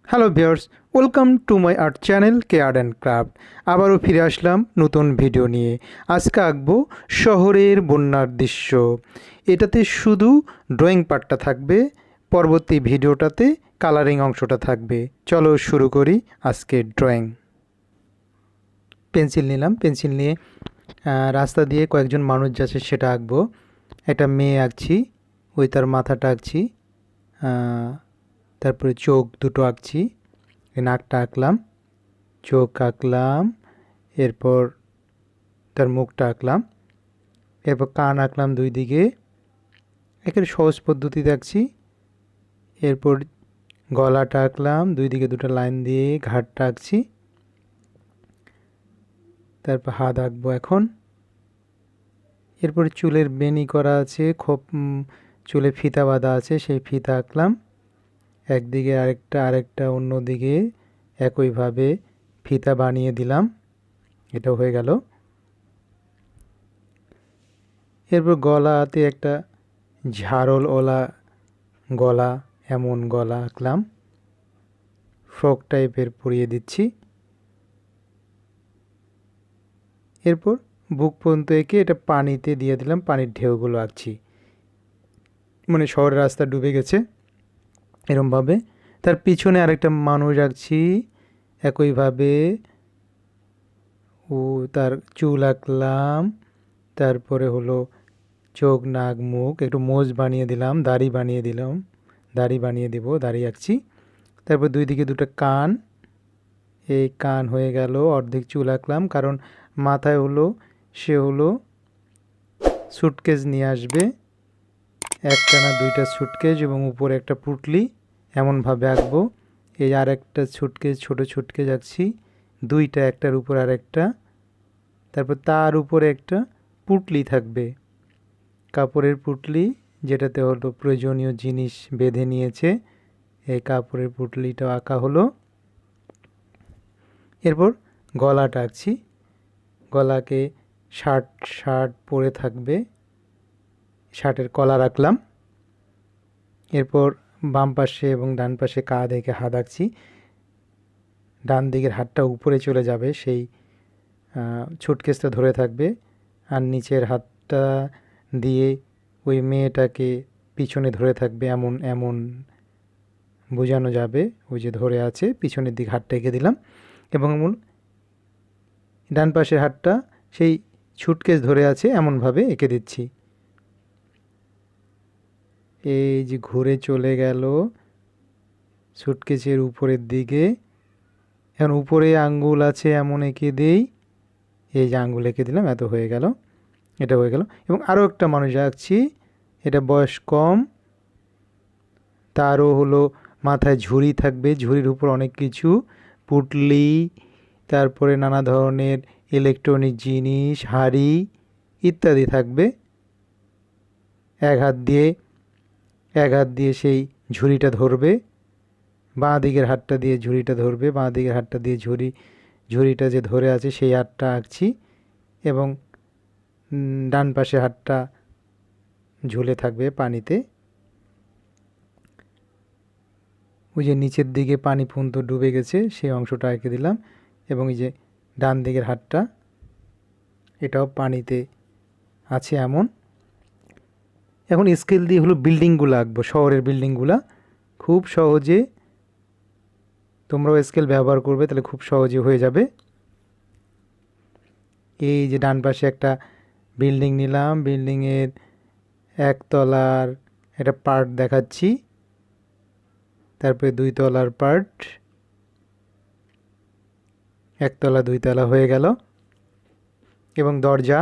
Hello viewers, welcome to my art channel K art and craft. আবারও ফিরে আসলাম নতুন video নিয়ে। আজকে আঁকবো শহরের বন্যার দৃশ্য। এটাতে শুধু ড্রয়িং পার্টটা থাকবে, পরবর্তী ভিডিওটাতে কালারিং অংশটা থাকবে। চলো শুরু করি আজকের ড্রয়িং। পেন্সিল নিলাম, পেন্সিল নিয়ে রাস্তা দিয়ে কয়েকজন মানুষ যাচ্ছে সেটা আঁকবো। একটা মেয়ে আঁকছি, ওই তার মাথাটা আঁকছি, তারপরে চোখ দুটো আঁকছি, নাকটা আঁকলাম, চোখ আঁকলাম, এরপর তার মুখটা আঁকলাম, এরপর কান আঁকলাম দুই দিকে। একেবারে সহজ পদ্ধতিতে আঁকছি। এরপর গলাটা আঁকলাম, দুই দিকে দুটো লাইন দিয়ে ঘাড়টা আঁকছি। তারপর হাত আঁকবো এখন। এরপর চুলের বেনি করা আছে, চুলে ফিতা বাঁধা আছে, সেই ফিতা আঁকলাম। একদিকে আরেকটা অন্য দিকে একইভাবে ফিতা বানিয়ে দিলাম। এটা হয়ে গেল। এরপর গলাতে একটা ঝাড়লওয়ালা গলা, এমন গলা আঁকলাম, ফ্রক টাইপের পরিয়ে দিচ্ছি। এরপর বুক পর্যন্ত এঁকে এটা পানিতে দিয়ে দিলাম, পানির ঢেউগুলো আঁকছি, মানে শহরের রাস্তা ডুবে গেছে এরমভাবে। তার পিছনে আরেকটা মানুষ আঁকছি একইভাবে, ও তার চুল আঁকলাম, তারপরে হলো চোখ, নাক, মুখ, একটু মোজ বানিয়ে দিলাম, দাড়ি বানিয়ে দিলাম, দাড়ি বানিয়ে দিব, দাড়ি আঁকছি। তারপর দুই দিকে দুটো কান, এই কান হয়ে গেল। অর্ধেক চুল আঁকলাম, কারণ মাথায় হলো সে হলো সুটকেস নিয়ে আসবে, একটা না দুইটা সুটকেস এবং উপরে একটা পুটলি, এমনভাবে আঁকবো। এই আর একটা সুটকেস, ছোটো সুটকেস আঁকছি, দুইটা, একটার উপর আর একটা। তারপর তার উপরে একটা পুটলি থাকবে, কাপড়ের পুটলি, যেটাতে হলো প্রয়োজনীয় জিনিস বেঁধে নিয়েছে। এই কাপড়ের পুটলিটাও আঁকা হলো। এরপর গলাটা আঁকছি, গলাকে শার্ট পরে থাকবে, শার্টের কলার আঁকলাম। এরপর বাম পাশে এবং ডান পাশে কাঁধ এঁকে হাত আঁকছি, ডান দিকের হাতটা উপরে চলে যাবে, সেই সুটকেসটা ধরে থাকবে, আর নিচের হাতটা দিয়ে ওই মেয়েটাকে পিছনে ধরে থাকবে, এমন এমন বোঝানো যাবে, ওই যে ধরে আছে, পিছনের দিকে হাতটা এঁকে দিলাম। এবং ডান পাশের হাতটা সেই সুটকেস ধরে আছে এমনভাবে এঁকে দিচ্ছি। এই যে ঘুরে চলে গেল সুটকেসের উপরের দিকে। এখন উপরে আঙ্গুল আছে এমন এঁকে দিই, এই যে আঙ্গুল এঁকে দিলাম, এত হয়ে গেল, এটা হয়ে গেল। এবং আরও একটা মানুষ আঁকছি, এটা বয়স কম, তারও হলো মাথায় ঝুড়ি থাকবে, ঝুড়ির উপর অনেক কিছু, পুটলি, তারপরে নানা ধরনের ইলেকট্রনিক জিনিস, হাঁড়ি ইত্যাদি থাকবে। এক হাত দিয়ে সেই ঝুড়িটা ধরবে, বাঁ দিকের হাতটা দিয়ে ঝুড়িটা ধরবে, বাঁ দিকের হাতটা দিয়ে ঝুড়িটা যে ধরে আছে সেই হাতটা আঁকছি, এবং ডান পাশে হাতটা ঝুলে থাকবে পানিতে। ওই যে নিচের দিকে পানি পর্যন্ত ডুবে গেছে সেই অংশটা এঁকে দিলাম, এবং এই যে ডান দিকের হাতটা, এটাও পানিতে আছে এমন। এখন স্কেল দিয়ে হলো বিল্ডিংগুলো আঁকবো, শহরের বিল্ডিংগুলো। খুব সহজে তোমরাও স্কেল ব্যবহার করবে, তাহলে খুব সহজে হয়ে যাবে। এই যে ডান পাশে একটা বিল্ডিং নিলাম, বিল্ডিংয়ের একতলার একটা পার্ট দেখাচ্ছি, তারপরে দুই তলার পার্ট, একতলা দুইতলা হয়ে গেল। এবং দরজা,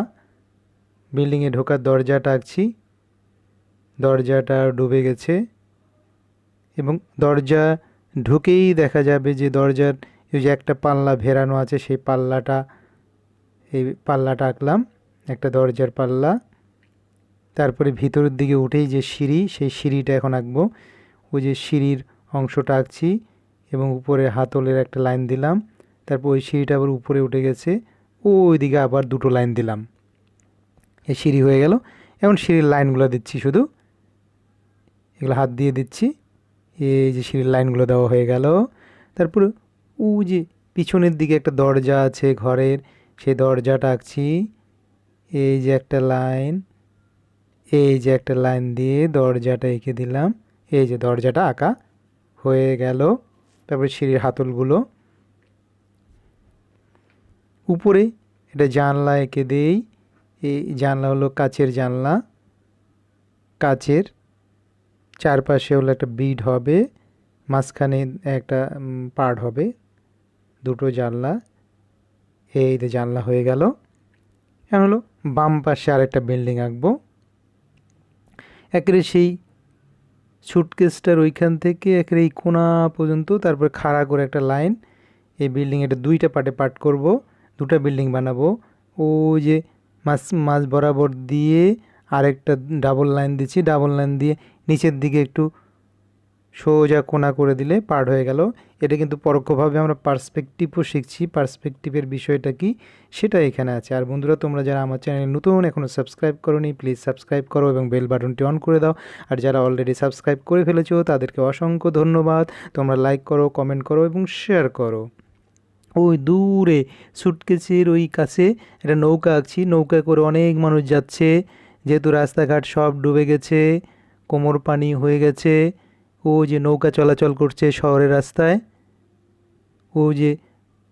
বিল্ডিংয়ে ঢোকার দরজাটা আঁকছি, দরজাটা ডুবে গেছে, এবং দরজা ঢুকেই দেখা যাবে যে দরজার এই যে একটা পাল্লা ভেরানো আছে, সেই পাল্লাটা আঁকলাম, একটা দরজার পাল্লা। তারপরে ভিতরের দিকে উঠেই যে সিঁড়ি, সেই সিঁড়িটা এখন আঁকবো, ওই যে সিঁড়ির অংশটা আঁকছি, এবং উপরে হাতলের একটা লাইন দিলাম। তারপর ওই সিঁড়িটা আবার উপরে উঠে গেছে, ওই দিকে আবার দুটো লাইন দিলাম, এই সিঁড়ি হয়ে গেল। এখন সিঁড়ির লাইনগুলো দিচ্ছি, শুধু এগুলো হাত দিয়ে দিচ্ছি, এই যে সিঁড়ির লাইনগুলো দেওয়া হয়ে গেল। তারপরে ও যে পিছনের দিকে একটা দরজা আছে ঘরের, সেই দরজাটা আঁকছি। এই যে একটা লাইন, এই যে একটা লাইন দিয়ে দরজাটা এঁকে দিলাম। এই যে দরজাটা আঁকা হয়ে গেল। তারপরে সিঁড়ির হাতলগুলো উপরে এটা জানলা এঁকে দেই। এই জানলা হলো কাচের জানলা, কাচের চারপাশে হলো একটা বিড হবে, মাঝখানে একটা পার্ট হবে, দুটো জানলা। এই যে জানলা হয়ে গেল। এখন হলো বাম পাশে আরেকটা বিল্ডিং আঁকবো, একেবারে সেই সুটকেসটার ওইখান থেকে একেবারে এই কোণা পর্যন্ত, তারপর খাড়া করে একটা লাইন। এই বিল্ডিং এটা দুইটা পার্টে পার্ট করব, দুটা বিল্ডিং বানাবো। ও যে মাঝ বরাবর দিয়ে আরেকটা ডাবল লাইন দিচ্ছি, ডাবল লাইন দিয়ে নিচের দিকে একটু সোজা কোণা করে দিলে পার্ট হয়ে গেল। এটা কিন্তু পরোক্ষভাবে আমরা পার্সপেক্টিভও শিখছি। পার্সপেক্টিভের বিষয়টা কি সেটা এখানে আছে। আর বন্ধুরা, তোমরা যারা আমার চ্যানেল নতুন এখনও সাবস্ক্রাইব করোনি, প্লিজ সাবস্ক্রাইব করো এবং বেল বাটনটি অন করে দাও। আর যারা অলরেডি সাবস্ক্রাইব করে ফেলেছো তাদেরকে অসংখ্য ধন্যবাদ। তোমরা লাইক করো, কমেন্ট করো এবং শেয়ার করো। ওই দূরে সুটকেসের ওই কাছে একটা নৌকা আঁকছি, নৌকায় করে অনেক মানুষ যাচ্ছে। যেহেতু রাস্তাঘাট সব ডুবে গেছে, কোমর পানি হয়ে গেছে, ও যে নৌকা চলাচল করছে শহরের রাস্তায়। ও যে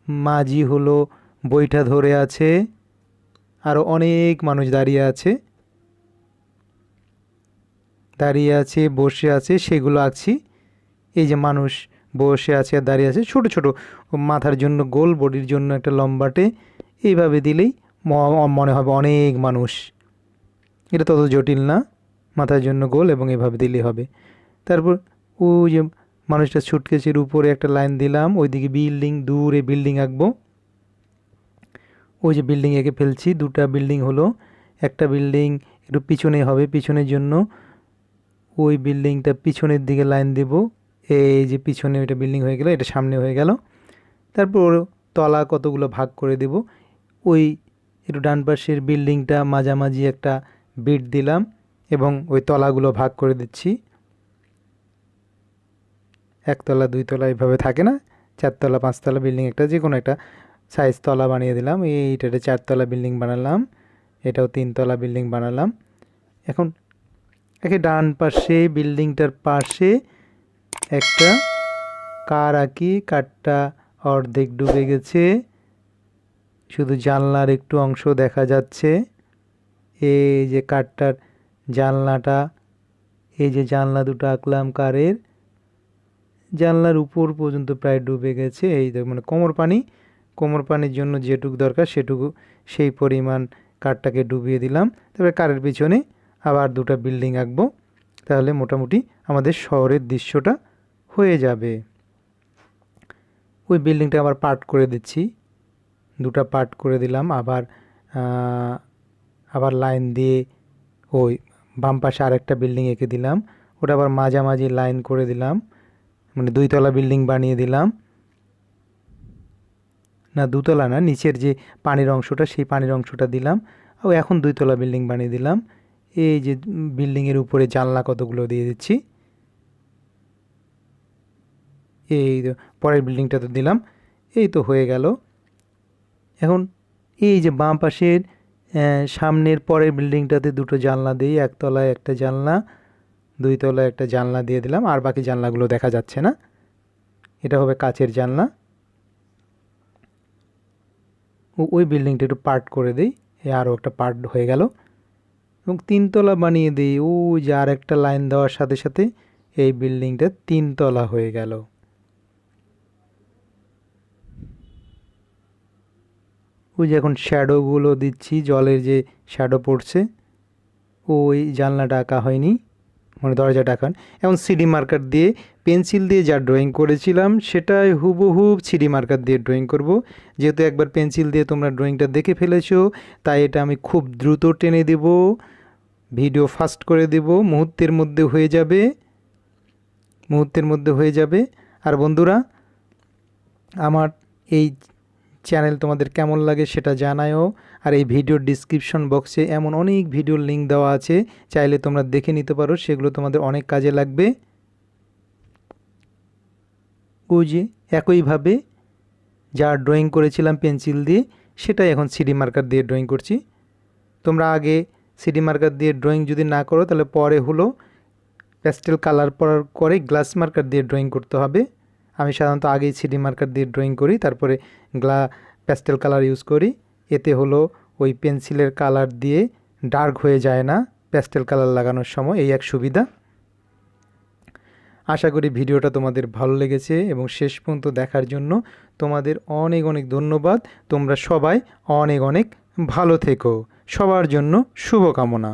মাঝি হলো বইটা ধরে আছে, আরও অনেক মানুষ দাঁড়িয়ে আছে, বসে আছে, সেগুলো আঁকছি। এই যে মানুষ বসে আছে আর দাঁড়িয়ে আছে, ছোট ছোট, মাথার জন্য গোল, বডির জন্য একটা লম্বাটে। এইভাবে দিলেই মনে হবে অনেক মানুষ। এটা তত জটিল না, মাথার জন্য গোল এবং এভাবে দিলেই হবে। তারপর ও যে মানুষটা সুটকেসের উপরে একটা লাইন দিলাম, ওইদিকে বিল্ডিং, দূরে বিল্ডিং আঁকবো। ওই যে বিল্ডিং এঁকে ফেলছি, দুটা বিল্ডিং হলো। একটা বিল্ডিং একটু পিছনে হবে, পিছনের জন্য ওই বিল্ডিংটা পিছনের দিকে লাইন দেব। এই যে পিছনে ওইটা বিল্ডিং হয়ে গেল, এটা সামনে হয়ে গেল। তারপর তলা কতগুলো ভাগ করে দেব। ওই একটু ডান পাশের বিল্ডিংটা মাঝামাঝি একটা বিট দিলাম এবং ওই তলাগুলো ভাগ করে দিচ্ছি। একতলা, দুইতলা এইভাবে থাকে না, চারতলা, পাঁচতলা বিল্ডিং একটা যে কোনো একটা সাইজ তলা বানিয়ে দিলাম। এইটা চারতলা বিল্ডিং বানালাম, এটাও তিনতলা বিল্ডিং বানালাম। এখন একে ডান পাশে বিল্ডিংটার পাশে একটা কার আঁকি, কারটা অর্ধেক ডুবে গেছে, শুধু জানলার একটু অংশ দেখা যাচ্ছে। এই যে কারটার জানলাটা, এই যে জানলা দুটো আঁকলাম কারের, জানলার উপর পর্যন্ত প্রায় ডুবে গেছে। এই মানে কোমর পানির জন্য যেটুকু দরকার সেটুকু, সেই পরিমাণ কারটাকে ডুবিয়ে দিলাম। তারপরে কারের পিছনে আবার দুটো বিল্ডিং আঁকবো, তাহলে মোটামুটি আমাদের শহরের দৃশ্যটা হয়ে যাবে। ওই বিল্ডিংটা আবার পার্ট করে দিচ্ছি, দুটা পার্ট করে দিলাম। আবার লাইন দিয়ে ওই বাম পাশে আরেকটা বিল্ডিং এঁকে দিলাম, ওটা আবার মাঝামাঝি লাইন করে দিলাম, মানে দুইতলা বিল্ডিং বানিয়ে দিলাম। না, দুতলা না, নিচের যে পানির অংশটা সেই পানির অংশটা দিলাম। ও এখন দুইতলা বিল্ডিং বানিয়ে দিলাম। এই যে বিল্ডিংয়ের উপরে জানলা কতগুলো দিয়ে দিচ্ছি। এই পরের বিল্ডিংটা তো দিলাম, এই তো হয়ে গেল। এখন এই যে বাম পাশের সামনের পরের বিল্ডিংটাতে দুটো জানলা দিই, একতলায় একটা জানলা, দুইতলায় একটা জানলা দিয়ে দিলাম। আর বাকি জানলাগুলো দেখা যাচ্ছে না, এটা হবে কাচের জানলা। ওই বিল্ডিংটা একটু পার্ট করে দিই, আরও একটা পার্ট হয়ে গেল। এবং তিনতলা বানিয়ে দিই, ও যে আর একটা লাইন দেওয়ার সাথে সাথে এই বিল্ডিংটা তিনতলা হয়ে গেল। ওই যে এখন শ্যাডোগুলো দিচ্ছি, জলের যে শ্যাডো পড়ছে, ওই জানলাটা আঁকা হয়নি, মানে দরজাটা আঁকান। এখন সিডি মার্কার দিয়ে, পেন্সিল দিয়ে যা ড্রয়িং করেছিলাম সেটাই হুবহুব সিডি মার্কার দিয়ে ড্রয়িং করব। যেহেতু একবার পেন্সিল দিয়ে তোমরা ড্রয়িংটা দেখে ফেলেছো, তাই এটা আমি খুব দ্রুত টেনে দেব, ভিডিও ফাস্ট করে দেব, মুহূর্তের মধ্যে হয়ে যাবে। আর বন্ধুরা, আমার এই চ্যানেল তোমাদের কেমন লাগে সেটা জানাও। আর এই ভিডিওর ডিসক্রিপশন বক্সে এমন অনেক ভিডিওর লিঙ্ক দেওয়া আছে, চাইলে তোমরা দেখে নিতে পারো, সেগুলো তোমাদের অনেক কাজে লাগবে। ওই যে একইভাবে যা ড্রয়িং করেছিলাম পেন্সিল দিয়ে সেটাই এখন সিডি মার্কার দিয়ে ড্রয়িং করছি। তোমরা আগে সিডি মার্কার দিয়ে ড্রয়িং যদি না করো তাহলে পরে হলো প্যাস্টেল কালার করে গ্লাস মার্কার দিয়ে ড্রয়িং করতে হবে। আমি সাধারণত আগেই সিডি মার্কার দিয়ে ড্রয়িং করি, তারপরে প্যাস্টেল কালার ইউজ করি। এতে হলো ওই পেন্সিলের কালার দিয়ে ডার্ক হয়ে যায় না প্যাস্টেল কালার লাগানোর সময়, এই এক সুবিধা। আশা করি ভিডিওটা তোমাদের ভালো লেগেছে এবং শেষ পর্যন্ত দেখার জন্য তোমাদের অনেক অনেক ধন্যবাদ। তোমরা সবাই অনেক অনেক ভালো থেকো। সবার জন্য শুভকামনা।